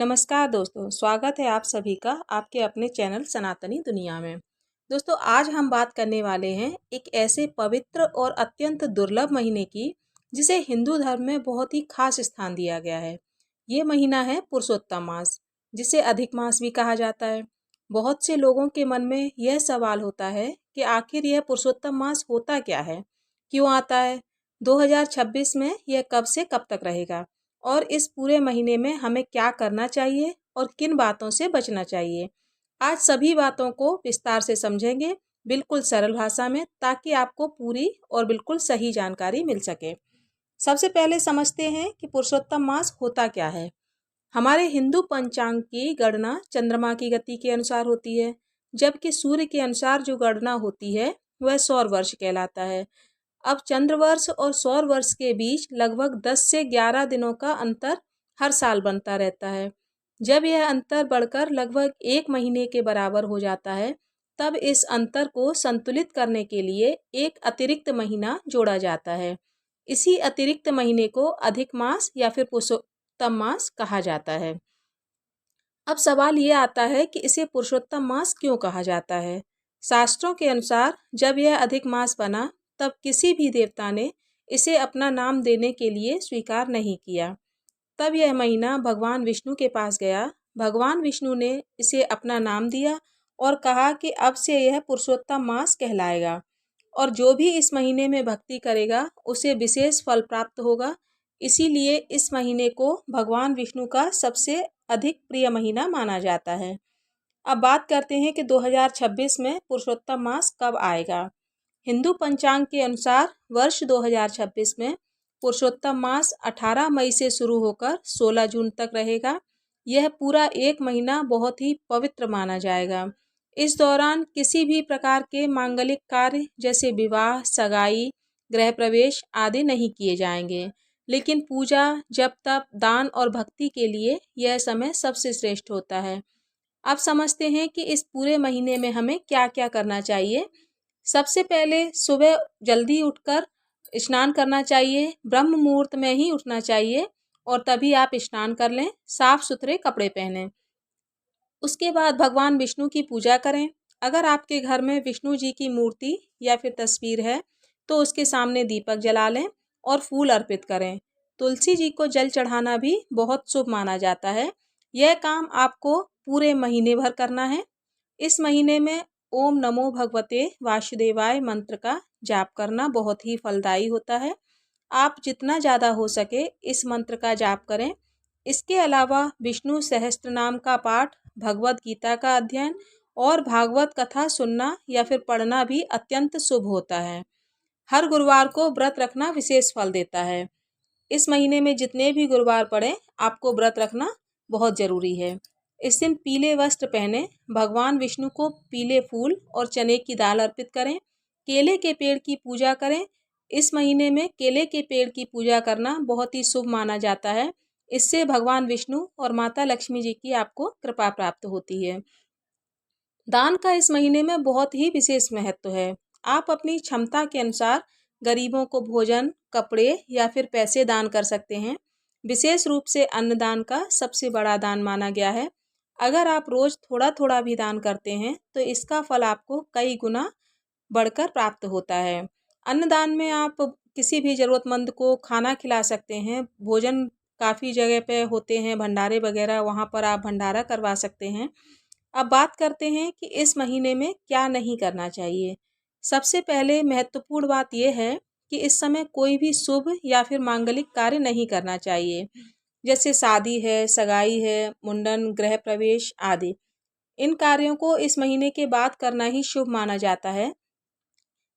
नमस्कार दोस्तों, स्वागत है आप सभी का आपके अपने चैनल सनातनी दुनिया में। दोस्तों, आज हम बात करने वाले हैं एक ऐसे पवित्र और अत्यंत दुर्लभ महीने की जिसे हिंदू धर्म में बहुत ही खास स्थान दिया गया है। ये महीना है पुरुषोत्तम मास, जिसे अधिक मास भी कहा जाता है। बहुत से लोगों के मन में यह सवाल होता है कि आखिर यह पुरुषोत्तम मास होता क्या है, क्यों आता है, 2026 में यह कब से कब तक रहेगा और इस पूरे महीने में हमें क्या करना चाहिए और किन बातों से बचना चाहिए। आज सभी बातों को विस्तार से समझेंगे, बिल्कुल सरल भाषा में, ताकि आपको पूरी और बिल्कुल सही जानकारी मिल सके। सबसे पहले समझते हैं कि पुरुषोत्तम मास होता क्या है। हमारे हिंदू पंचांग की गणना चंद्रमा की गति के अनुसार होती है, जबकि सूर्य के अनुसार जो गणना होती है वह सौर वर्ष कहलाता है। अब चंद्र वर्ष और सौर वर्ष के बीच लगभग 10 से 11 दिनों का अंतर हर साल बनता रहता है। जब यह अंतर बढ़कर लगभग 1 महीने के बराबर हो जाता है, तब इस अंतर को संतुलित करने के लिए एक अतिरिक्त महीना जोड़ा जाता है। इसी अतिरिक्त महीने को अधिक मास या फिर पुरुषोत्तम मास कहा जाता है। अब सवाल ये आता है कि इसे पुरुषोत्तम मास क्यों कहा जाता है। शास्त्रों के अनुसार जब यह अधिक मास बना, तब किसी भी देवता ने इसे अपना नाम देने के लिए स्वीकार नहीं किया। तब यह महीना भगवान विष्णु के पास गया। भगवान विष्णु ने इसे अपना नाम दिया और कहा कि अब से यह पुरुषोत्तम मास कहलाएगा और जो भी इस महीने में भक्ति करेगा उसे विशेष फल प्राप्त होगा। इसीलिए इस महीने को भगवान विष्णु का सबसे अधिक प्रिय महीना माना जाता है। अब बात करते हैं कि 2026 में पुरुषोत्तम मास कब आएगा। हिंदू पंचांग के अनुसार वर्ष 2026 में पुरुषोत्तम मास 18 मई से शुरू होकर 16 जून तक रहेगा। यह पूरा एक महीना बहुत ही पवित्र माना जाएगा। इस दौरान किसी भी प्रकार के मांगलिक कार्य जैसे विवाह, सगाई, गृह प्रवेश आदि नहीं किए जाएंगे, लेकिन पूजा, जप तप, दान और भक्ति के लिए यह समय सबसे श्रेष्ठ होता है। अब समझते हैं कि इस पूरे महीने में हमें क्या क्या करना चाहिए। सबसे पहले सुबह जल्दी उठकर स्नान करना चाहिए। ब्रह्म मुहूर्त में ही उठना चाहिए और तभी आप स्नान कर लें। साफ सुथरे कपड़े पहनें। उसके बाद भगवान विष्णु की पूजा करें। अगर आपके घर में विष्णु जी की मूर्ति या फिर तस्वीर है तो उसके सामने दीपक जला लें और फूल अर्पित करें। तुलसी जी को जल चढ़ाना भी बहुत शुभ माना जाता है। यह काम आपको पूरे महीने भर करना है। इस महीने में ओम नमो भगवते वासुदेवाय मंत्र का जाप करना बहुत ही फलदायी होता है। आप जितना ज़्यादा हो सके इस मंत्र का जाप करें। इसके अलावा विष्णु सहस्त्र नाम का पाठ, भगवत गीता का अध्ययन और भागवत कथा सुनना या फिर पढ़ना भी अत्यंत शुभ होता है। हर गुरुवार को व्रत रखना विशेष फल देता है। इस महीने में जितने भी गुरुवार पड़े, आपको व्रत रखना बहुत ज़रूरी है। इस दिन पीले वस्त्र पहने, भगवान विष्णु को पीले फूल और चने की दाल अर्पित करें। केले के पेड़ की पूजा करें। इस महीने में केले के पेड़ की पूजा करना बहुत ही शुभ माना जाता है। इससे भगवान विष्णु और माता लक्ष्मी जी की आपको कृपा प्राप्त होती है। दान का इस महीने में बहुत ही विशेष महत्व है। आप अपनी क्षमता के अनुसार गरीबों को भोजन, कपड़े या फिर पैसे दान कर सकते हैं। विशेष रूप से अन्नदान का सबसे बड़ा दान माना गया है। अगर आप रोज थोड़ा थोड़ा भी दान करते हैं तो इसका फल आपको कई गुना बढ़कर प्राप्त होता है। अन्नदान में आप किसी भी ज़रूरतमंद को खाना खिला सकते हैं। भोजन काफ़ी जगह पे होते हैं, भंडारे वगैरह, वहाँ पर आप भंडारा करवा सकते हैं। अब बात करते हैं कि इस महीने में क्या नहीं करना चाहिए। सबसे पहले महत्वपूर्ण बात यह है कि इस समय कोई भी शुभ या फिर मांगलिक कार्य नहीं करना चाहिए, जैसे शादी है, सगाई है, मुंडन, गृह प्रवेश आदि। इन कार्यों को इस महीने के बाद करना ही शुभ माना जाता है।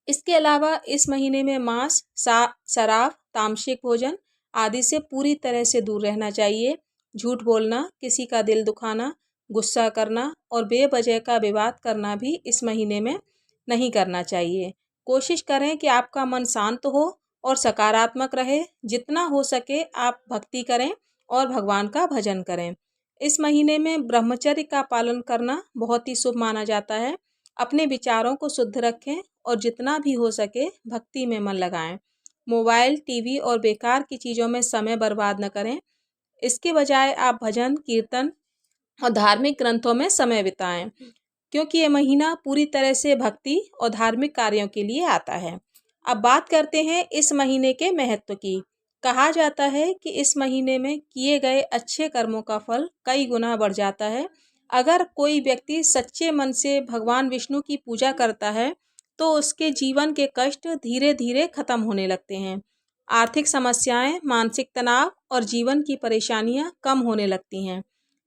इसके अलावा इस महीने में मांस, शराब, तामसिक भोजन आदि से पूरी तरह से दूर रहना चाहिए। झूठ बोलना, किसी का दिल दुखाना, गुस्सा करना और बेवजह का विवाद करना भी इस महीने में नहीं करना चाहिए। कोशिश करें कि आपका मन शांत हो और सकारात्मक रहे। जितना हो सके आप भक्ति करें और भगवान का भजन करें। इस महीने में ब्रह्मचर्य का पालन करना बहुत ही शुभ माना जाता है। अपने विचारों को शुद्ध रखें और जितना भी हो सके भक्ति में मन लगाएं। मोबाइल, टीवी और बेकार की चीज़ों में समय बर्बाद न करें। इसके बजाय आप भजन, कीर्तन और धार्मिक ग्रंथों में समय बिताएं, क्योंकि ये महीना पूरी तरह से भक्ति और धार्मिक कार्यों के लिए आता है। अब बात करते हैं इस महीने के महत्व की। कहा जाता है कि इस महीने में किए गए अच्छे कर्मों का फल कई गुना बढ़ जाता है। अगर कोई व्यक्ति सच्चे मन से भगवान विष्णु की पूजा करता है तो उसके जीवन के कष्ट धीरे धीरे खत्म होने लगते हैं। आर्थिक समस्याएं, मानसिक तनाव और जीवन की परेशानियां कम होने लगती हैं।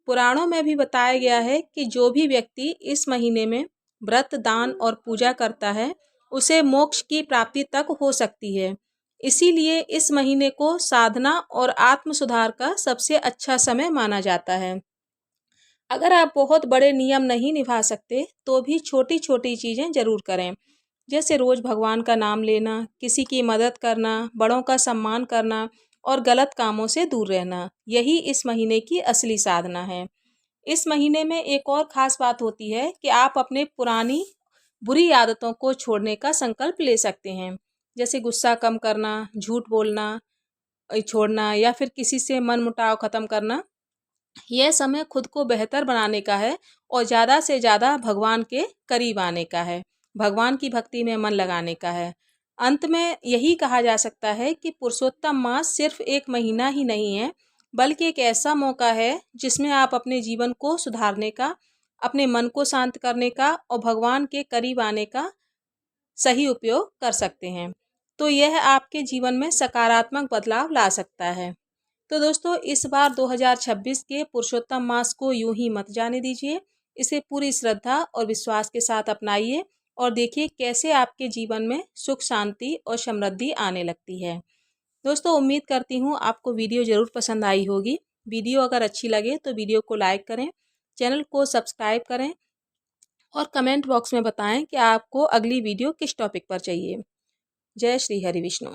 पुराणों में भी बताया गया है कि जो भी व्यक्ति इस महीने में व्रत, दान और पूजा करता है उसे मोक्ष की प्राप्ति तक हो सकती है। इसीलिए इस महीने को साधना और आत्म सुधार का सबसे अच्छा समय माना जाता है। अगर आप बहुत बड़े नियम नहीं निभा सकते तो भी छोटी छोटी चीज़ें ज़रूर करें, जैसे रोज़ भगवान का नाम लेना, किसी की मदद करना, बड़ों का सम्मान करना और गलत कामों से दूर रहना। यही इस महीने की असली साधना है। इस महीने में एक और ख़ास बात होती है कि आप अपने पुरानी बुरी आदतों को छोड़ने का संकल्प ले सकते हैं, जैसे गुस्सा कम करना, झूठ बोलना छोड़ना या फिर किसी से मनमुटाव ख़त्म करना। यह समय खुद को बेहतर बनाने का है और ज़्यादा से ज़्यादा भगवान के करीब आने का है, भगवान की भक्ति में मन लगाने का है। अंत में यही कहा जा सकता है कि पुरुषोत्तम मास सिर्फ एक महीना ही नहीं है, बल्कि एक ऐसा मौका है जिसमें आप अपने जीवन को सुधारने का, अपने मन को शांत करने का और भगवान के करीब आने का सही उपयोग कर सकते हैं। तो यह आपके जीवन में सकारात्मक बदलाव ला सकता है। तो दोस्तों, इस बार 2026 के पुरुषोत्तम मास को यूं ही मत जाने दीजिए। इसे पूरी श्रद्धा और विश्वास के साथ अपनाइए और देखिए कैसे आपके जीवन में सुख, शांति और समृद्धि आने लगती है। दोस्तों, उम्मीद करती हूँ आपको वीडियो ज़रूर पसंद आई होगी। वीडियो अगर अच्छी लगे तो वीडियो को लाइक करें, चैनल को सब्सक्राइब करें और कमेंट बॉक्स में बताएं कि आपको अगली वीडियो किस टॉपिक पर चाहिए। जय श्री हरि विष्णु।